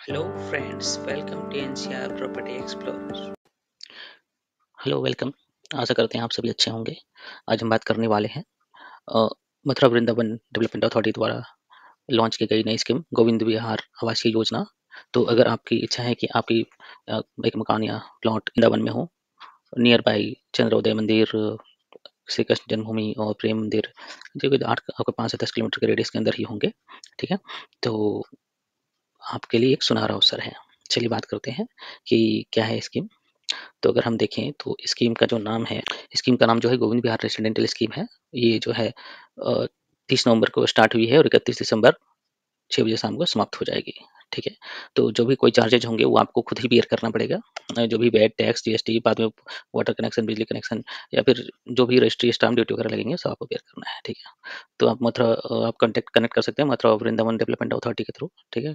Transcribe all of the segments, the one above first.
Hello friends, welcome to NCR Property Explorers. Hello welcome. आशा करते हैं आप सभी अच्छे होंगे। आज हम बात करने वाले हैं अ, मथुरा वृंदावन डेवलपमेंट अथॉरिटी द्वारा लॉन्च की गई नई स्कीम गोविंद विहार आवासीय योजना। तो अगर आपकी इच्छा है कि आपकी एक मकान या प्लॉट वृंदावन में हो, नियर बाई चंद्रोदय मंदिर, श्री कृष्ण जन्मभूमि और प्रेम मंदिर, जो कि आठ आपको 5 से 10 किलोमीटर के रेडियस के अंदर ही होंगे। ठीक है, तो आपके लिए एक सुनहरा अवसर है। चलिए बात करते हैं कि क्या है स्कीम। तो अगर हम देखें तो स्कीम का जो नाम है, स्कीम का नाम जो है गोविंद बिहार रेसिडेंटल स्कीम है। ये जो है 30 नवंबर को स्टार्ट हुई है और 31 दिसंबर 6 बजे शाम को समाप्त हो जाएगी। ठीक है, तो जो भी कोई चार्जेज होंगे वो आपको खुद ही बियर करना पड़ेगा। जो भी वैट, टैक्स, जीएसटी, बाद में वाटर कनेक्शन, बिजली कनेक्शन या फिर जो भी रजिस्ट्री, स्टाम्प ड्यूटी वगैरह लगेंगे सब आपको बियर करना है। ठीक है, तो आप आप कॉन्टेक्ट कनेक्ट कर सकते हैं मथुरा वृंदावन डेवलपमेंट अथॉरिटी के थ्रू। ठीक है,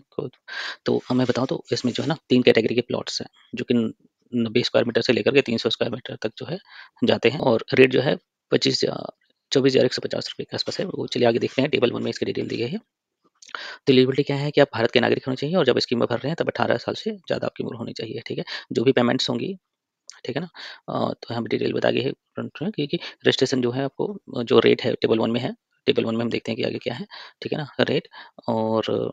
तो मैं बताऊँ तो इसमें जो है ना 3 कैटेगरी के प्लॉट्स हैं, जो कि 90 स्क्वायर मीटर से लेकर के 300 स्क्वायर मीटर तक जो है जाते हैं, और रेट जो है 24,150 रुपये के आसपास है। वो चलिए आगे देखते हैं, टेबल 1 में इसकी डिटेल दी गई है। तो एलिजिबिलिटी क्या है कि आप भारत के नागरिक होने चाहिए और जब स्कीम में भर रहे हैं तब 18 साल से ज़्यादा आपकी उम्र होनी चाहिए। ठीक है, जो भी पेमेंट्स होंगी, ठीक है ना, तो यहाँ पे डिटेल बता गई है फ्रंट में कि रजिस्ट्रेशन जो है आपको जो रेट है टेबल 1 में है। टेबल 1 में हम देखते हैं कि आगे क्या है। ठीक है ना, रेट और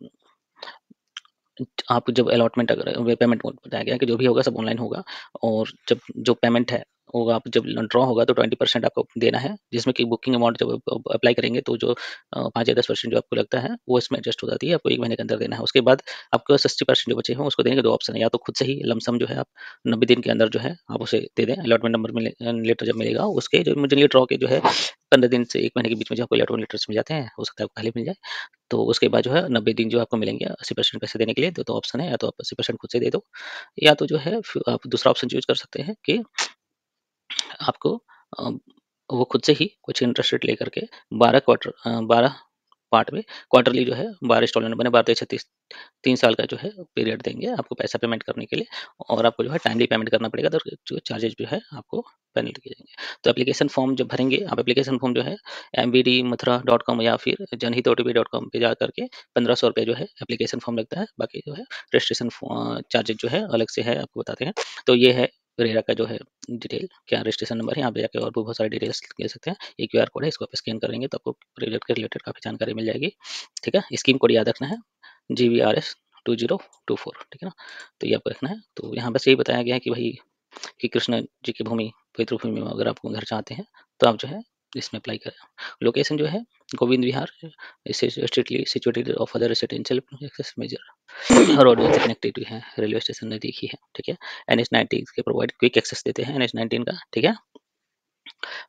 आप जब अलॉटमेंट अगर पेमेंट मोड बताया गया है कि जो भी होगा सब ऑनलाइन होगा, और जब जो पेमेंट है होगा, आप जब ड्रॉ होगा तो 20% आपको देना है, जिसमें कि बुकिंग अमाउंट जब अप्लाई करेंगे तो जो 5 या 10% जो आपको लगता है वो इसमें एडजस्ट हो जाती है। आपको 1 महीने के अंदर देना है। उसके बाद आपको 60% जो बचे हैं उसको देने के दो ऑप्शन है, या तो खुद से ही लमसम जो है आप 90 दिन के अंदर जो है आप उसे दे दें। अलॉटमेंट नंबर मिले लेटर जब मिलेगा उसके जो मुझे ड्रॉ के जो है 15 दिन से 1 महीने के बीच में जो आपको अलॉटमेंट लेटर्स मिल जाते हैं, हो सकता है आपको पहले मिल जाए। तो उसके बाद जो है 90 दिन जो आपको मिलेंगे 80% पैसे देने के लिए। दो ऑप्शन है, या तो आप 80% खुद से दे दो, या तो जो है फिर आप दूसरा ऑप्शन चूज कर सकते हैं कि आपको अ, वो खुद से ही कुछ इंटरेस्ट रेट लेकर के 12 पार्ट में क्वार्टरली जो है 12 इंस्टॉलमेंट बने, 12 से 36 3 साल का जो है पीरियड देंगे आपको पैसा पेमेंट करने के लिए, और आपको जो है टाइमली पेमेंट करना पड़ेगा। तो जो चार्जेज जो है आपको पेनल्टी किए जाएंगे। तो एप्लीकेशन फॉर्म जब भरेंगे आप, एप्लीकेशन फॉर्म जो है mbdmathura.com या फिर जनहित.otp.com पे जा करके 1500 रुपये जो है एप्लीकेशन फॉर्म लगता है। बाकी जो है रजिस्ट्रेशन चार्जेज जो है अलग से है, आपको बताते हैं। तो ये है रेरा का जो है डिटेल, क्या रजिस्ट्रेशन नंबर है, यहाँ पे जाके और भी बहुत सारे डिटेल्स ले सकते हैं। ये क्यूआर कोड है, इसको आप स्कैन करेंगे तो आपको प्रोजेक्ट के रिलेटेड काफ़ी जानकारी मिल जाएगी। ठीक है, स्कीम कोड याद रखना है GVRS 2024। ठीक है ना, तो ये आपको रखना है। तो यहाँ बस यही बताया गया है कि भाई कि कृष्ण जी की भूमि, पवित्र भूमि में अगर आप घर चाहते हैं तो आप जो है इसमें अप्लाई करें। लोकेशन जो है Govind Vihar, strictly situated off other residential access major road से कनेक्टिविटी है, रेलवे स्टेशन नजदीक ही है। ठीक है, NH-19 के प्रोवाइड क्विक एक्सेस देते हैं, NH-19 का। ठीक है,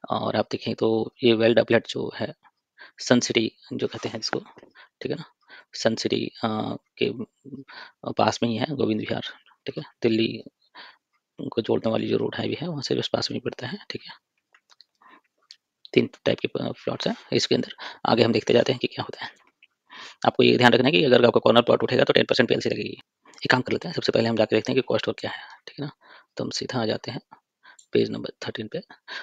और आप देखें तो ये वेल डेवलप्ड जो है सन सिटी जो कहते हैं जिसको, ठीक है ना, सन सिटी के पास में ही है गोविंद विहार। ठीक है, दिल्ली को जोड़ने वाली जो रोड हाईवे है वहाँ से बस पास में ही पड़ता है। ठीक है, 3 टाइप के प्लॉट्स हैं इसके अंदर। आगे हम देखते जाते हैं कि क्या होता है। आपको ये ध्यान रखना है कि अगर आपका कॉर्नर प्लॉट उठेगा तो 10% पेनल्टी लगेगी। एक काम कर लेते हैं, सबसे पहले हम जाकर देखते हैं कि कॉस्ट और क्या है। ठीक है ना, तो हम सीधा आ जाते हैं पेज नंबर 13 पे,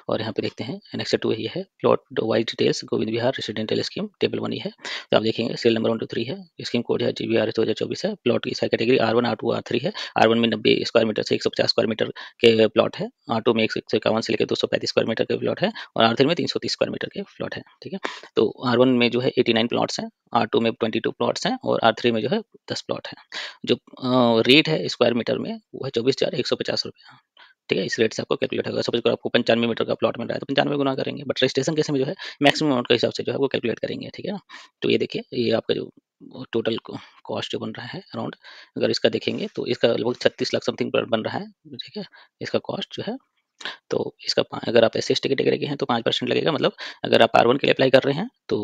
और यहाँ पे देखते हैं एनेक्सर 2 ये है प्लॉट वाइज डिटेल्स गोविंद विहार रेसिडेंटल स्कीम, टेबल 1 ही है। तो आप देखेंगे सीरियल नंबर 1 2 3 है, स्कीम कोड है GVRS 2024 है। प्लॉट की size category R1 R2 R3 है। R1 में 90 स्क्वायर मीटर से 150 स्क्वायर मीटर के प्लॉट है। R2 में 151 से लेकर 235 स्क्वायर मीटर के प्लॉट है, और R3 में 330 स्क्वायर मीटर के प्लॉट है। ठीक है, तो R1 में जो है 89 प्लॉट्स हैं, R2 में 22 प्लॉट्स हैं, और R3 में जो है 10 प्लॉट है। जो रेट है स्क्वायर मीटर में वो है 24,150 रुपये। ठीक है, इस रेट से आपको कैलकुलेट होगा। सपोज करो आपको 95 मीटर का प्लॉट मिल रहा है तो 95 गुना करेंगे, बट रजिस्ट्रेशन केस में जो है मैक्सिमम अमाउंट के हिसाब से जो है वो कैलकुलेट करेंगे। ठीक है ना, तो ये देखिए ये आपका जो टोटल कॉस्ट जो बन रहा है अराउंड, अगर इसका देखेंगे तो इसका लगभग 36 लाख समथिंग पर बन रहा है। ठीक है, इसका कॉस्ट जो है, तो इसका अगर आप SC ST कैटेगरी के हैं तो 5% लगेगा। मतलब अगर आप R1 के लिए अप्लाई कर रहे हैं तो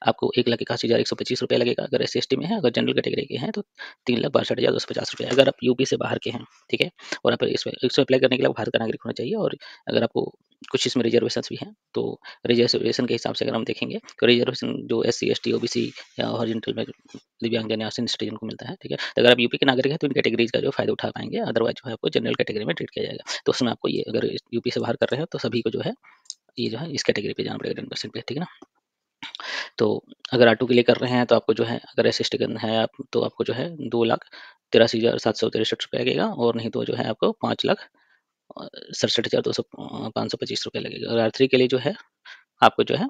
आपको 1,81,125 रुपये लगेगा अगर SC ST में है। अगर जनरल कैटेगरी के हैं तो 3,62,250 रुपये। अगर आप यूपी से बाहर के हैं, ठीक है, और आप इसमें अप्लाई करने के लिए भारत का नागरिक होना चाहिए, और अगर आपको कुछ इसमें रिजर्वेशन भी हैं तो रिजर्वेशन के हिसाब से अगर हम देखेंगे तो रिजर्वेशन जो SC ST OBC या हॉरिजॉन्टल में दिव्यांगजन या सीनियर सिटीजन को मिलता है। ठीक है, तो अगर आप यूपी के नागरिक हैं तो इन कैटेगरीज का जो फायदा उठा पाएंगे, अदरवाइज जो है आपको जनरल कैटेगरी में ट्रीट किया जाएगा। तो उसमें आपको ये अगर यूपी से बाहर कर रहे हो तो सभी को जो है ये जो है इस कैटेगरी पे जाना पड़ेगा 10% पे। ठीक है ना, तो अगर R2 के लिए कर रहे हैं तो आपको जो है, अगर SC ST करना है आप तो आपको जो है 83,763 लगेगा, और नहीं तो जो है आपको 5,67,525 रुपये लगेगा। और R3 के लिए जो है आपको जो है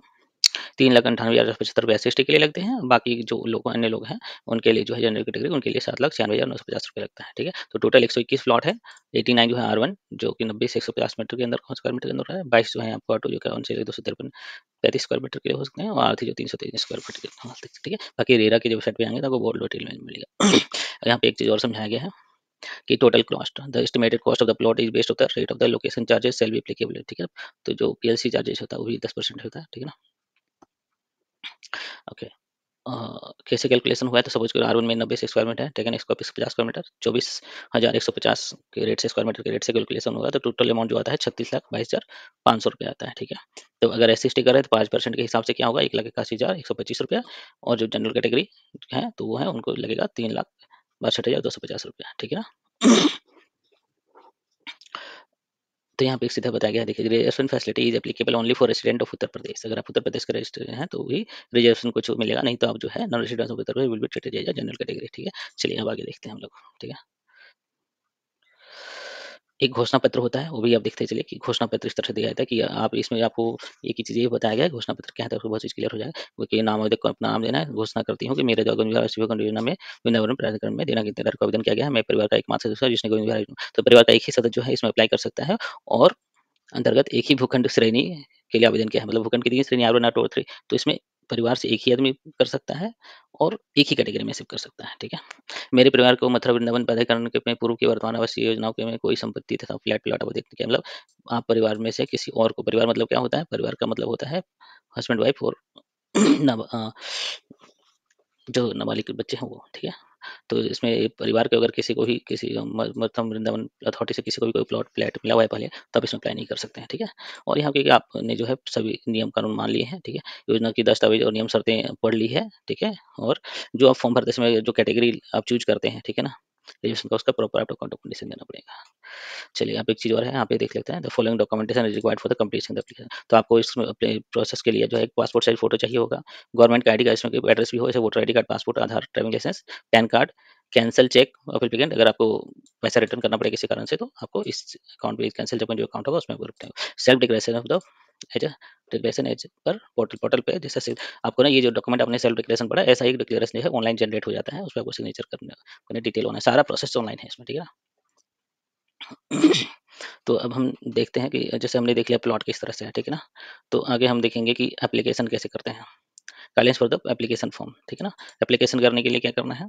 3,98,75 रुपये SC के लिए लगते हैं। बाकी जो लोग अन्य लोग हैं उनके लिए जो है जनरल कैटेगरी, उनके लिए 7,96,950 रुपये लगता है। ठीक है, तो टोटल 121 प्लॉट है। 89 जो है R1 जो कि 90 से 150 मीटर के अंदर स्क्वायर मीटर के अंदर है। 22 जो है आपको R2 जो कि 253 35 स्क्वायर मीटर के लिए हो सकते हैं, और R3 जो 323 स्क्वायर फीट के हो सकते हैं। ठीक है, बाकी रेरा की जब वेबसाइट पे आएंगे तो आपको बहुत डिटेल में मिलेगा। यहाँ पे एक चीज़ और समझाया गया है कि total cost, the estimated cost of the plot is based of the rate of the location charges shall be applicable. ठीक है, तो जो PLC चार्जेस होता है वो भी 10% होता है। ठीक है ना, ओके। कैसे कैलकुलेशन हुआ है, तो सपोज करो R1 में 90 से स्क्वायर मीटर है, टेकन इसको 50 स्क्वायर मीटर 24,150 के रेट से स्क्वायर मीटर के रेट से कैलकुलेशन होगा, तो टोटल अमाउंट जो आता है 36,22,500 रुपये आता है। ठीक है, तो अगर SC स्टिकर है तो 5% के हिसाब से क्या होगा 1,81,125 रुपया, और जो जनरल कैटेगरी है तो वो है उनको लगेगा 3,62,250 रुपया। ठीक है ना। तो यहाँ पे सीधा बताया गया है, देखिए reservation facility is applicable only for resident of Uttar Pradesh. अगर आप उत्तर प्रदेश का रजिस्टर हैं तो भी रिजर्वेशन कुछ मिलेगा, नहीं तो आप जो है non resident of Uttar Pradesh will be treated as general category. ठीक है, चलिए अब आगे देखते हैं हम लोग। ठीक है, एक घोषणा पत्र होता है, वो भी आप देखते चलिए कि घोषणा पत्र इस तरह से दिया जाता है कि आप इसमें आपको एक ही चीज़ ये बताया गया है घोषणा पत्र क्या है, तो बहुत चीज़ क्लियर हो जाएगा। क्योंकि नाम आवेदक को अपना नाम देना है, घोषणा करती हूँ कि मेरे द्वारा गोविंद बिहार राष्ट्रीय योजना में वृंदावन प्राधिकरण में देना के तहत आवेदन किया गया है। मैं परिवार का एकमात्र सदस्य हूं जिसने गोविंद बिहार, तो परिवार का एक ही सदस्य जो है इसमें अप्लाई कर सकता है, और अंतर्गत एक ही भूखंड श्रेणी के लिए आवेदन किया है। मतलब भूखंड की 3 श्रेणी R1 R2 R3, तो इसमें परिवार से एक ही आदमी कर सकता है और एक ही कैटेगरी में सिर्फ कर सकता है। ठीक है, मेरे परिवार को मथुरा वृंदावन प्राधिकरण के में पूर्व की वर्तमान आवासीय योजनाओं के में कोई संपत्ति तथा फ्लैट प्लॉट आवेदन किया। मतलब आप परिवार में से किसी और को, परिवार मतलब क्या होता है, परिवार का मतलब होता है हस्बैंड वाइफ और जो नाबालिग बच्चे हैं वो। ठीक है, तो इसमें परिवार के अगर किसी को भी किसी मर्थम वृंदावन अथॉरिटी से किसी को भी कोई प्लॉट फ्लैट मिला हुआ है पहले, तब इसमें अप्लाई नहीं कर सकते हैं। ठीक है, और यहाँ के आपने जो है सभी नियम कानून मान लिए हैं। ठीक है, योजना की दस्तावेज और नियम शर्तें पढ़ ली है। ठीक है, और जो आप फॉर्म भरते समय जो कैटेगरी आप चूज करते हैं, ठीक है ना, रजिस्ट्रेशन का उसका प्रॉपर आपको डॉक्यूमेंटेशन देना पड़ेगा। चलिए यहाँ पे एक चीज़ और है, यहाँ पे देख लेते हैं। The following documentation is required for the completion the application. तो आपको इसमें अपने प्रोसेस के लिए जो है एक पासपोर्ट साइज फोटो चाहिए होगा, गवर्नमेंट का आईडी का इसमें एड्रेस भी हो, जैसे voter ID card, passport, Aadhaar, driving licence, PAN card, cancel cheque of applicant. अगर आपको पैसा रिटर्न करना पड़े किसी कारण से, तो आपको इस अकाउंट पे कैंसिल चेक जो अकाउंट होगा उसमें self declaration of the age declaration as per portal पे, जैसे आपको ना ये जो डॉक्यूमेंट आपने सेल्फ डिक्लेरेशन पढ़ा, ऐसा ही डिक्लेरेशन जो है ऑनलाइन जनरेट हो जाता है, उस पर आपको सिग्नेचर करना डिटेल होना है, सारा प्रोसेस ऑनलाइन है इसमें। ठीक है ना। तो अब हम देखते हैं कि जैसे हमने देख लिया प्लॉट किस तरह से है। ठीक है ना, तो आगे हम देखेंगे कि एप्लीकेशन कैसे करते हैं। Kindness for the application form. ठीक है ना, एप्लीकेशन करने के लिए क्या करना है,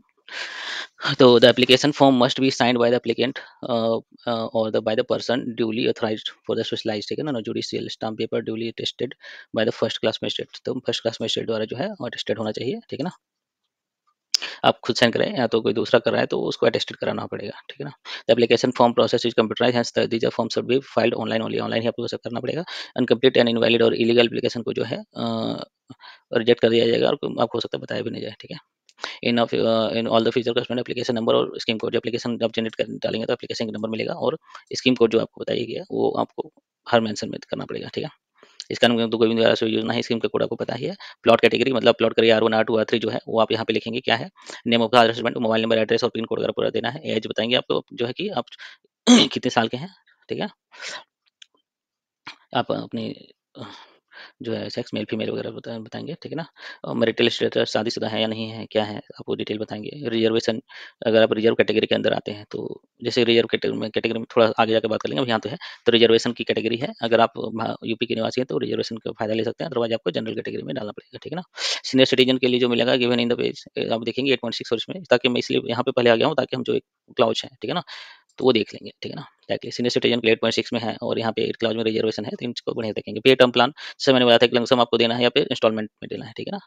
तो the application form must be signed by the applicant और the by the person duly authorised for the specialised. ठीक है ना, judicial stamp paper duly attested by the first class magistrate. तो फर्स्ट क्लास मजिस्ट्रेट द्वारा जो है attested होना चाहिए। ठीक है ना, आप खुद साइन करें या तो कोई दूसरा कर रहा है तो उसको अटेस्टेड कराना पड़ेगा। ठीक है ना, the application form process is computerised, hence these form should be filed online only. Online ही आपको सब करना पड़ेगा। अनकम्प्लीट एंड इनवैलिड और इलीगल एप्लीकेशन को जो है रिजेक्ट कर दिया जाएगा, और आपको हो सकता है बताया भी नहीं जाए। ठीक है, in all the future customer application number और स्कीम कोड, जो एप्लीकेशन जब जनरेट कर डालेंगे तो एप्लीकेशन नंबर मिलेगा, और स्कीम कोड जो आपको बताइए गया वो आपको हर मेंशन में करना पड़ेगा। ठीक है, इसका नाम तो गोविंद द्वारा योजना है, स्कीम का कोड आपको पता ही है। प्लॉट कैटेगरी मतलब प्लॉट करिए R1 R2 R3 जो है वो आप यहाँ पे लिखेंगे क्या है, name of the husband, mobile number, address और पिन कोड वगैरह पूरा देना है। एज बताएंगे आपको जो है कि आप कितने साल के हैं। ठीक है, आप अपनी जो है सेक्स मेल फीमेल वगैरह बताएंगे। ठीक है ना, और मैरिटल स्टेटस शादीशुदा है या नहीं है, क्या है आपको डिटेल बताएंगे। रिजर्वेशन, अगर आप रिजर्व कैटेगरी के अंदर आते हैं तो जैसे रिजर्व कैटेगरी में थोड़ा आगे जाकर बात कर लेंगे, अब यहाँ तो है। तो रिजर्वेशन की कैटेगरी है, अगर आप यूपी के निवासी हैं तो रिजर्वेशन का फायदा ले सकते हैं, अदरवाइज आपको जनरल कैटेगरी में डालना पड़ेगा। ठीक है ना, सीनियर सिटीजन के लिए जो मिलेगा गिवन इन द पेज आप देखेंगे 8.6, और इसमें ताकि मैं इसलिए यहाँ पे पहले आ गया हूँ ताकि हम जो एक क्लाउज है, ठीक है ना, तो वो देख लेंगे। ठीक है ना, ताकि सीनियर सिटीजन के लिए 8.6 में है, और यहाँ पे 8 क्लाउज में रिजर्वेशन है, तो इनको बढ़िया देखेंगे। पे टर्म प्लान, जैसे मैंने बताया था कि लमसम आपको देना है या फिर इंस्टॉलमेंट में देना है। ठीक है ना,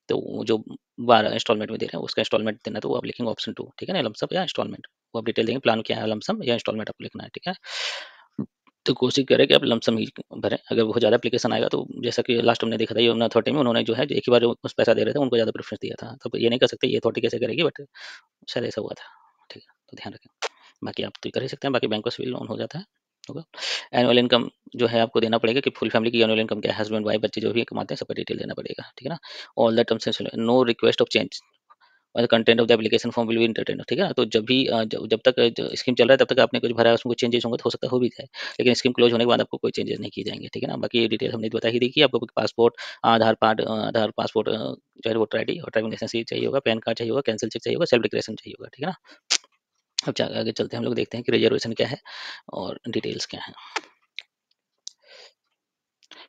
तो वो जो 12 इंस्टॉलमेंट में दे रहे हैं उसका इंस्टॉलमेंट देना, तो वो आप लिखेंगे ऑप्शन 2। ठीक है ना, लमसम या इंस्टॉलमेंट, वो आप डिटेल देंगे प्लान क्या है, लमसम या इंस्टॉलमेंट आपको लिखना है। ठीक है, तो कोशिश करें कि आप लमसम ही भरें। अगर बहुत ज़्यादा एप्लीकेशन आएगा तो जैसा कि लास्ट हमने देखा था ये अथॉरिटी में, उन्होंने जो है एक ही बार जो उस पैसा दे रहे थे उनको ज़्यादा प्रेफरेंस दिया था, तो ये नहीं कर सकते ये अथॉरिटी कैसे करेगी, बट शायद ऐसा हुआ था। ठीक है, तो ध्यान रखें। बाकी आप तो कर ही सकते हैं, बाकी बैंक का सिविल लोन हो जाता है, होगा। एनुअल इनकम जो है आपको देना पड़ेगा कि फुल फैमिली की एनुअल इनकम क्या है, हस्बैंड वाइफ बच्चे जो भी कमाते हैं सबका डिटेल देना पड़ेगा। ठीक है ना, all the terms and no request of change और content of the application form will be entertained, ठीक है ना। तो जब भी जब तक स्कीम चल रहा है तब तक आपने कुछ भरा है, उसमें कुछ चेंजेस होंगे तो हो सकता है हो भी जाए, लेकिन स्कीम क्लोज होने के बाद आपको कोई चेंजेस नहीं किए जाएंगे, ठीक है ना। बाकी ये डिटेल हमने बता ही दी कि आपको पासपोर्ट, आधार, पासपोर्ट, जो है वोटर आईडी और ड्राइविंग लाइसेंस ये चाहिए होगा, पैन कार्ड चाहिए होगा, कैंसिल चेक चाहिए होगा, सेल्फ डिक्लेरेशन चाहिए होगा, ठीक है ना। अब आगे चलते हैं, हम लोग देखते हैं कि रिजर्वेशन क्या है और डिटेल्स क्या है,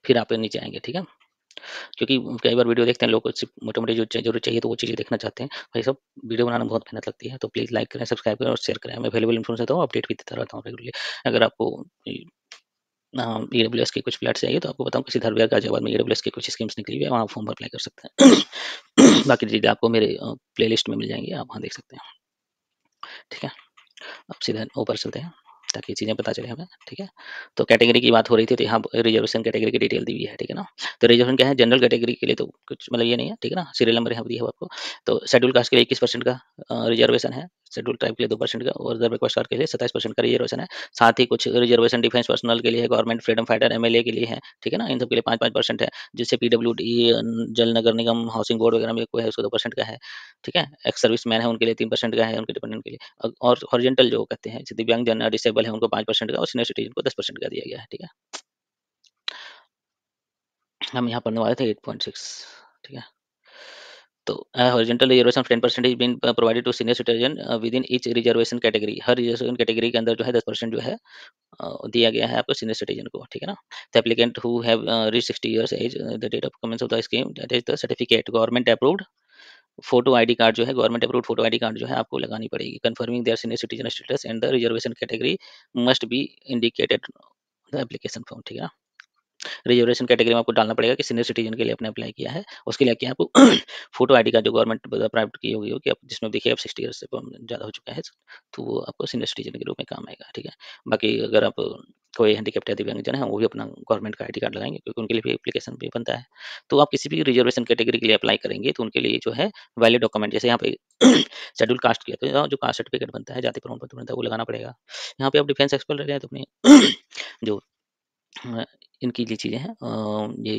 फिर आप नीचे आएंगे, ठीक है। क्योंकि कई बार वीडियो देखते हैं लोग, सिर्फ मोटे-मोटे जो जरूरत चाहिए तो वो चीज़ें देखना चाहते हैं। भाई साहब, वीडियो बनाना बहुत मेहनत लगती है, तो प्लीज़ लाइक करें, सब्सक्राइब करें और शेयर करें। मैं अवेलेबल इन्फॉर्मेशन देता हूँ, अपडेट भी देता रहता हूँ रेगुलरली। अगर आपको ईडब्ल्यूएस के कुछ फ्लैट्स चाहिए तो आपको बताऊँ, किसी धरबिया गाजियाबाद में ईडब्ल्यूएस की कुछ स्कीम्स निकली हुई है, वहाँ फॉर्म अप्लाई कर सकते हैं। बाकी चीज़ें आपको मेरे प्लेलिस्ट में मिल जाएंगी, आप वहाँ देख सकते हैं, ठीक है। अब सीधा ऊपर चलते हैं ताकि चीज़ें पता चले हमें, ठीक है। तो कैटेगरी की बात हो रही थी, तो यहाँ रिजर्वेशन कैटेगरी की डिटेल दी हुई है, ठीक है ना। तो रिजर्वेशन क्या है, जनरल कैटेगरी के लिए तो कुछ मतलब ये नहीं है, ठीक है ना। सीरियल नंबर यहाँ दिया है आपको। तो शेड्यूल कास्ट के लिए 21% का रिजर्वेशन है, शेड्यूल ट्राइब के लिए 2% का, और रिजर्व कास्ट के लिए 27% का रिजर्वेशन है। साथ ही कुछ रिजर्वेशन डिफेंस पर्सनल के लिए है, गवर्नमेंट फ्रीडम फाइटर एमएलए के लिए है, ठीक है ना। इन सब के लिए 5-5% है। जिससे पीडब्ल्यूडी, जल नगर निगम, हाउसिंग बोर्ड वगैरह में कोई है उसको 2% का है, ठीक है। एक्स सर्विस मैन है उनके लिए 3% का है, उनके डिपेंडेंट के लिए। और हॉरिजॉन्टल जो कहते हैं, दिव्यांग जन, डिसेबल है, उनको 5% का, और सीनियर सिटीजन को 10% का दिया गया है, ठीक है। हम यहाँ पढ़ने वाले थे 8.6, ठीक है। तो horizontal reservation 10% is been provided to senior citizen within each reservation category. हर रिजर्वेशन कैटेगरी के अंदर जो है 10% जो है दिया गया है आपको सीनियर सिटीजन को, ठीक है ना। The applicant who have reach 60 years age the date of commence of the scheme, that is the certificate government approved photo ID card जो है, government approved photo ID card जो है आपको लगानी पड़ेगी। Confirming their senior citizen status and the reservation category must be indicated the application form, ठीक है ना। रिजर्वेशन कैटेगरी में आपको डालना पड़ेगा कि सीनियर सिटीजन के लिए आपने अप्लाई किया है। उसके लिए क्या आपको फोटो आईडी कार्ड जो गवर्नमेंट प्राइवेट की होगी कि आप जिसमें देखिए आप 60 ईयर्स से ज़्यादा हो चुका है, तो वो आपको सीनियर सिटीजन के रूप में काम आएगा, ठीक है। बाकी अगर आप कोई हैंडीकैप्ड या दिव्यांगजन है, वो भी अपना गवर्नमेंट का आईडी कार्ड लगाएंगे, क्योंकि उनके लिए भी एप्लीकेशन भी बनता है। तो आप किसी भी रिजर्वेशन कैटेगरी के लिए अप्लाई करेंगे तो उनके लिए जो है वैलिड डॉक्यूमेंट, जैसे यहाँ पे शेड्यूल कास्ट किया तो यहाँ जो कास्ट सर्टिफिकेट बनता है, जाति प्रमाण पत्र बनता है, वो लगाना पड़ेगा। यहाँ पे आप डिफेंस एक्सपर्ट रहे हैं तो अपने जो अ, इनकी जो चीज़ें हैं, ये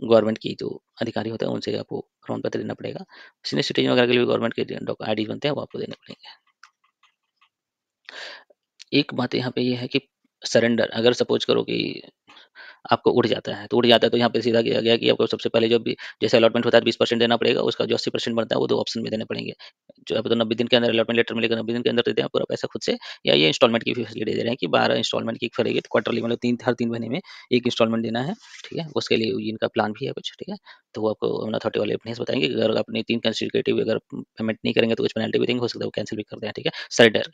गवर्नमेंट की जो अधिकारी होते हैं उनसे आपको प्रमाण पत्र देना पड़ेगा। सीनियर सिटीजन वगैरह के लिए भी गवर्नमेंट के आईडी बनते हैं, वो आपको देने पड़ेंगे। एक बात यहाँ पे ये है कि सरेंडर, अगर सपोज करो कि आपको उड़ जाता है, तो उड़ जाता है तो यहाँ पे सीधा किया गया कि आपको सबसे पहले जो भी जैसे अलॉटमेंट होता है 20% देना पड़ेगा, उसका जो 80% बनता है वो 2 ऑप्शन में देने पड़ेंगे। जो आपको तो 90 दिन के अंदर अलॉटमेंट लेटर मिलेगा, 90 दिन के अंदर दे दें आप पूरा पैसा खुद से, या ये इंस्टॉलमेंट की फैसिलिटी दे रहे हैं कि 12 इंस्टॉलमेंट की पड़ेगी, तो क्वार्टरली मतलब 3 हर 3 महीने में 1 इंस्टॉलमेंट देना है, ठीक है। उसके लिए इनका प्लान भी है कुछ, ठीक है। तो वो आपको अपना अथॉरिटी वाले अपने से बताएँगे कि अगर आपने 3 कंसेक्यूटिव अगर पेमेंट नहीं करेंगे तो कुछ पेनल्टी भी देंगे, हो सकता है वो कैंसल भी कर दें, ठीक है। सरेंडर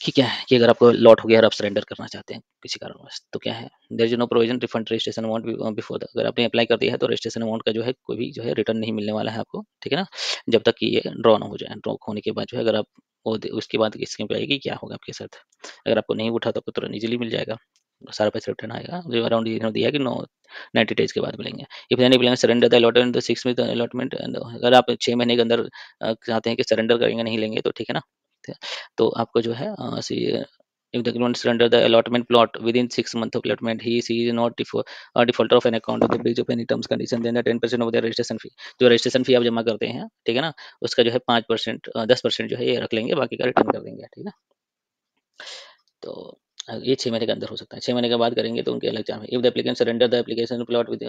कि क्या है कि अगर आपको लॉट हो गया और आप सरेंडर करना चाहते हैं किसी कारणवश, तो क्या है, there is no provision refund registration amount before the, अगर आपने अप्लाई कर दिया है तो रजिस्ट्रेशन अमाउंट का जो है कोई भी जो है रिटर्न नहीं मिलने वाला है आपको, ठीक है ना। जब तक कि ये ड्रॉ ना हो जाए, ड्रॉ होने के बाद जो है अगर आप उसके बाद स्कीम पे आएगी क्या होगा आपके साथ, अगर आपको नहीं उठा तो आपको तुरंत इजीली मिल जाएगा, सारा पैसा रिटर्न आएगा। जो अराउंड ये दिया कि 90 डेज के बाद मिलेंगे। इफ नहीं मिलेंगे surrender the allotment the 6 month allotment, अगर आप 6 महीने के अंदर चाहते हैं कि सरेंडर करेंगे, नहीं लेंगे तो ठीक है ना। तो आपको जो है if the agreement surrender the allotment plot within 6 months of allotment, he is not defaulter of an account of the breach of any terms condition, then the 10% of the registration fee, जो registration fee आप जमा करते हैं, ठीक है ना, उसका जो है 5% 10% जो है ये रख लेंगे, बाकी का रिटर्न कर देंगे, ठीक है। तो ये 6 महीने के अंदर हो सकता है, 6 महीने के बाद करेंगे तो उनके अलग चार्ज है। If the applicant surrender the application plot with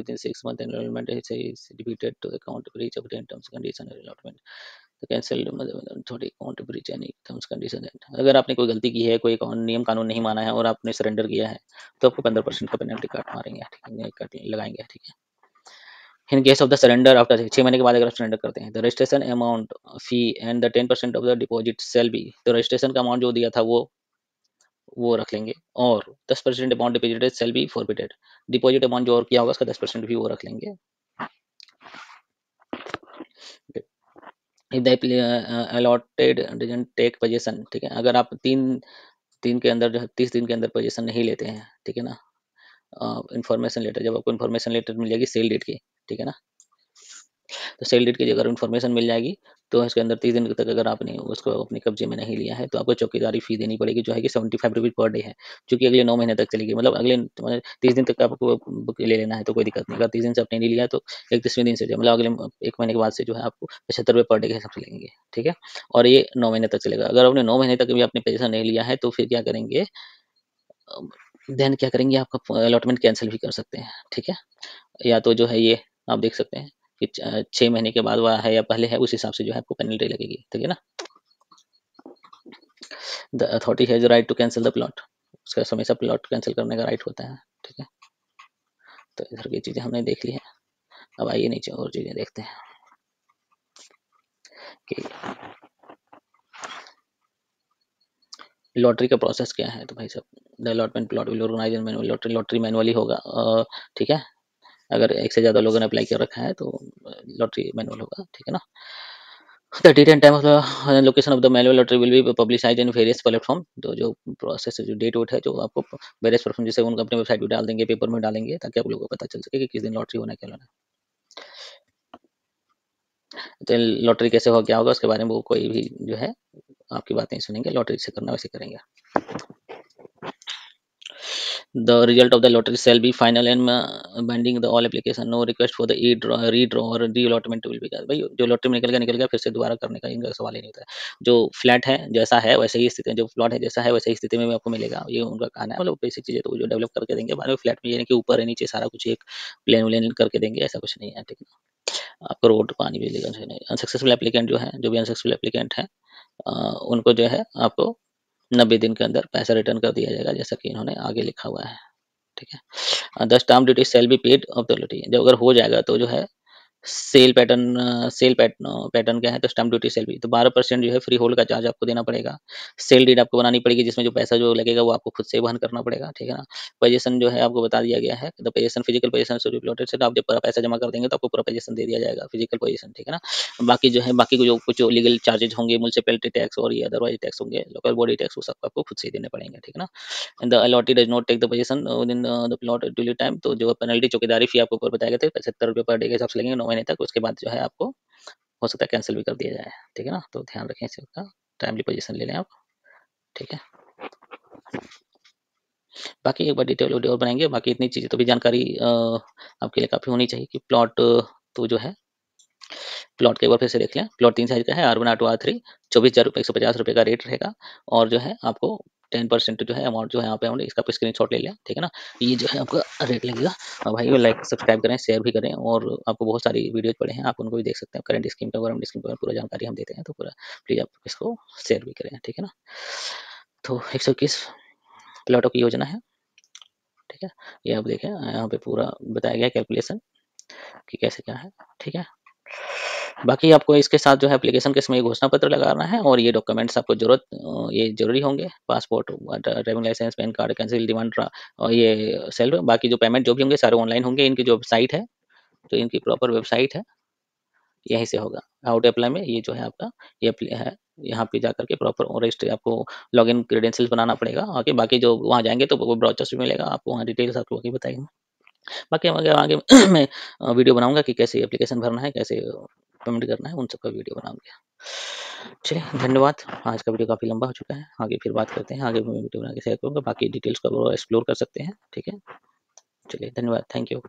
in 6 month enrolment is debited to account breach of the terms condition allotment, तो कैंसिल थोड़ी account breach any terms condition. अगर आपने कोई गलती की है, कोई नियम कानून नहीं माना है और आपने सरेंडर किया है, तो आपको 15% का पेनल्टी काट मारेंगे, ठीक है, काट लगाएंगे, ठीक है। In case of the surrender after 6 महीने के बाद अगर आप सरेंडर करते हैं, the registration amount fee and the 10% of the deposit shall be, तो रजिस्ट्रेशन का अमाउंट जो दिया था वो रख लेंगे, और 10% amount deposited shall be forfeited, deposit amount जो और किया होगा उसका 10% भी वो रख लेंगे। If the allotted doesn't take position, ठीक है, अगर आप तीन दिन के अंदर जो है 30 दिन के अंदर पोजीशन नहीं लेते हैं, ठीक है ना, इन्फॉर्मेशन लेटर, जब आपको इन्फॉर्मेशन लेटर मिल जाएगी सेल डेट की, ठीक है ना, तो सेल डीड की अगर इन्फॉर्मेशन मिल जाएगी तो इसके अंदर 30 दिन तक अगर आपने उसको अपने कब्जे में नहीं लिया है तो आपको चौकीदारी फी देनी पड़ेगी, जो है कि 75 रुपीज़ पर डे है, जो कि अगले 9 महीने तक चलेगी। मतलब अगले 30 दिन तक आपको बुक ले लेना है तो कोई दिक्कत नहीं। अगर 30 दिन से आपने नहीं लिया तो 31वें दिन से जो मतलब अगले 1 महीने के बाद से जो है आपको 75 रुपये पर डे के हिसाब से लगेंगे, ठीक है। और ये 9 महीने तक चलेगा। अगर आपने 9 महीने तक भी आपने पैसा नहीं लिया है तो फिर क्या करेंगे, देन क्या करेंगे, आपका अलॉटमेंट कैंसिल भी कर सकते हैं, ठीक है। या तो जो है ये आप देख सकते हैं कि 6 महीने के बाद हुआ है या पहले है, उस हिसाब से जो है आपको पेनल्टी लगेगी, ठीक है ना। The authority has right to cancel the plot, उसका हमेशा प्लॉट कैंसिल करने का राइट होता है, ठीक है। तो इधर की चीजें हमने देख ली है। अब आइए नीचे और चीजें देखते हैं कि लॉटरी का प्रोसेस क्या है। तो भाई साहब, the allotment plot will organise in manual lottery, lottery manually होगा, ठीक है। अगर एक से ज़्यादा लोगों ने अप्लाई कर रखा है तो लॉटरी मैनुअल होगा, ठीक है ना। The date and time of the location of the manual lottery will be publicised in various platform. तो जो प्रोसेस है, जो डेट वोट है, जो आपको वेरियस प्लेटफॉर्म जैसे उनका अपने वेबसाइट पर डाल देंगे, पेपर में डालेंगे, ताकि आप लोगों को पता चल सके कि किस दिन लॉटरी होना है, क्या होना है। तो लॉटरी कैसे हो, क्या होगा, उसके बारे में वो कोई भी जो है आपकी बात नहीं सुनेंगे। लॉटरी से करना वैसे करेंगे। The result of the lottery shall be final and binding the all application. No request for the redraw और reallotment will be done। भाई जो लॉटरी में निकल गया, फिर से दोबारा करने का इनका सवाल ही नहीं होता है। जो फ्लैट है जैसा है वैसे ही स्थिति, जो प्लॉट है जैसा है वैसे ही स्थिति में आपको मिलेगा, ये उनका कहना है। मतलब बेसिक चीजें तो जो डेवलप करके देंगे बाद में। फ्लैट में ये नहीं कि ऊपर है नीचे सारा कुछ एक प्लेन व्लेन करके देंगे, ऐसा कुछ नहीं है, ठीक है। आपको रोड पानी बिजली का नहीं। अनसक्सेसफुल एप्लीकेंट जो है, जो भी अनसक्सेसफुल एप्लीकेंट है, उनको जो है आपको 90 दिन के अंदर पैसा रिटर्न कर दिया जाएगा, जैसा कि इन्होंने आगे लिखा हुआ है, ठीक है। The stamp duty shall be paid of the lottery. जब अगर हो जाएगा तो जो है सेल पैटर्न, पैटर्न क्या है, तो स्टैम्प ड्यूटी सेल भी, तो 12% जो है फ्री होल्ड का चार्ज आपको देना पड़ेगा। सेल डीड आपको बनानी पड़ेगी, जिसमें जो पैसा जो लगेगा वो आपको खुद से वहन करना पड़ेगा, ठीक है ना। पोजीशन जो है आपको बता दिया गया है, the position physical position should be plotted से, आप जब पूरा पैसा जमा कर देंगे तो आपको पूरा पोजीशन दे दिया जाएगा, फिजिकल पोजीशन, ठीक है ना। बाकी जो है, बाकी जो कुछ लीगल चार्जेज होंगे, म्युनिसिपैलिटी टैक्स और ये अदरवाइज टैक्स होंगे, लोकल बॉडी टैक्स, वो सब आपको खुद से ही देने पड़ेंगे, ठीक है ना। And the allotted does not take the position within the plot duly time. तो जो पेनल्टी चौकीदारी फी आपको ऊपर बताए गए थे 75 रुपये पर डे के हिसाब से लगेंगे 9 महीने तक। उसके बाद जो है आपको हो सकता है कैंसिल भी कर दिया जाए, ठीक है ना। तो ध्यान रखें इसका, टाइमली पोजीशन ले लें आप, ठीक है। बाकी एक बार डिटेल वीडियो और बनाएंगे। बाकी इतनी चीज़ें तो भी जानकारी आपके लिए काफ़ी होनी चाहिए कि प्लॉट तो जो है प्लॉट के एक बार फिर से देख लें। प्लॉट 3 साइज का है, R1 R2 R3, 24,150 रुपये का रेट रहेगा। और जो है आपको 10% जो है अमाउंट जो है यहाँ पे अमाउंट, इसका स्क्रीनशॉट ले लिया, ठीक है ना। ये जो है आपका रेट लगेगा। और भाई लाइक सब्सक्राइब करें, शेयर भी करें, और आपको बहुत सारी वीडियोज पड़े हैं, आप उनको भी देख सकते हैं। करंट स्कीम का, गवर्नमेंट स्कीम का पूरा जानकारी हम देते हैं, तो पूरा प्लीज़ आप इसको शेयर भी करें, ठीक है ना। तो 121 प्लॉटों की योजना है, ठीक है। ये आप देखें, यहाँ पे पूरा बताया गया कैलकुलेशन कि कैसे क्या है, ठीक है। बाकी आपको इसके साथ जो है एप्लीकेशन के समय घोषणा पत्र लगाना है, और ये डॉक्यूमेंट्स आपको ये जरूरी होंगे, passport, driving licence, PAN card, cancel demand और ये सेल्फ। बाकी जो पेमेंट जो भी होंगे सारे ऑनलाइन होंगे। इनकी जो वेबसाइट है, तो इनकी प्रॉपर वेबसाइट है, यहीं से होगा। हाउ टू अप्लाई में ये जो है आपका ये है, यहाँ पे जाकर के प्रॉपर रजिस्टर आपको लॉगिन क्रेडेंशियल्स बनाना पड़ेगा। आगे बाकी जो वहाँ जाएंगे तो वो ब्राउचर्स भी मिलेगा आपको, वहाँ डिटेल्स आपको आगे बताएंगे। बाकी हम आगे मैं वीडियो बनाऊंगा कि कैसे एप्लीकेशन भरना है, कैसे पेमेंट करना है, उन सब का वीडियो बनाऊंगा। चलिए धन्यवाद। आज का वीडियो काफ़ी लंबा हो चुका है, आगे फिर बात करते हैं। आगे मैं वीडियो बना के शेयर करूँगा, बाकी डिटेल्स को वो एक्सप्लोर कर सकते हैं, ठीक है। चलिए धन्यवाद, थैंक यू।